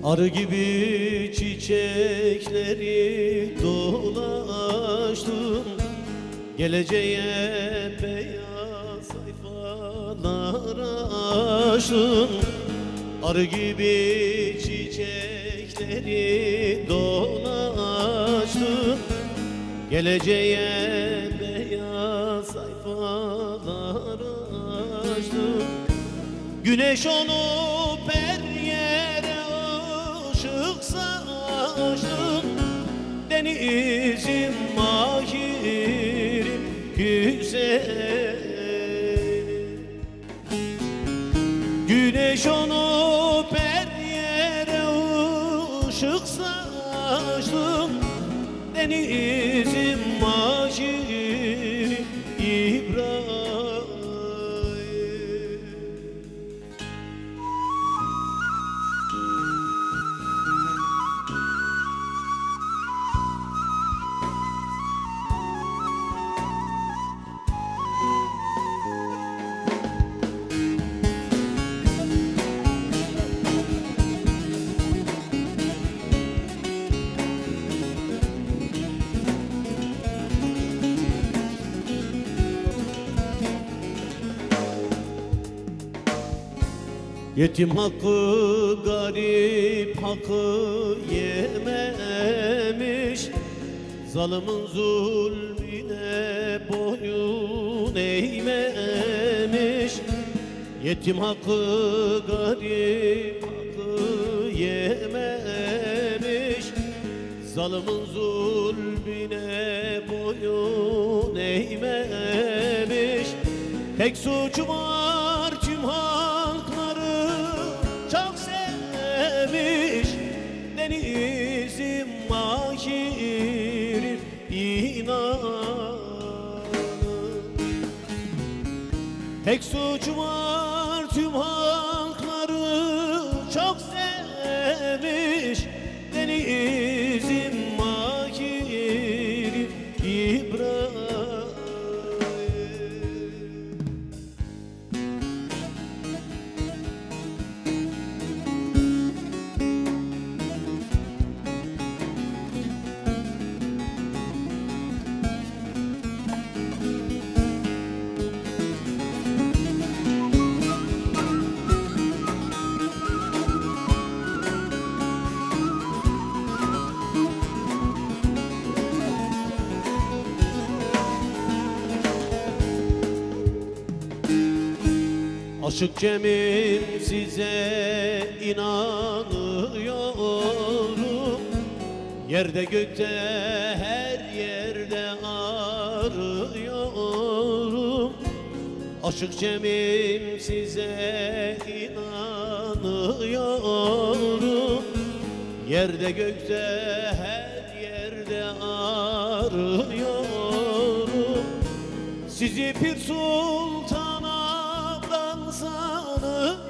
Arı gibi çiçekleri dolaştım, geleceğe beyaz sayfalar açtım. Arı gibi çiçekleri dolaştım, geleceğe beyaz sayfalar açtım. Güneş olup her yere ışık saçtım, denizim mahirim güzelim. Güneş olup her yere ışık saçtım, denizim mahirim İbrahim. Yetim hakkı, garip hakkı yememiş, zalimin zulmüne boyun eğmemiş. Yetim hakkı, garip hakkı yememiş, zalimin zulmüne boyun eğmemiş. Tek suçu var, tüm halkları çok sevmiş, denizim mahirim inan. Tek suçu var, tüm halkları çok sevmiş, denizim mahirim İbrahim. Aşık Cemil size inanıyorum, yerde gökte her yerde arıyorum. Aşık Cemil size inanıyorum, yerde gökte her yerde arıyorum. Sizi Pir Sultan'a sanıyorum,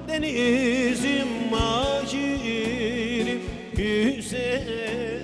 denizim mahirim güzel.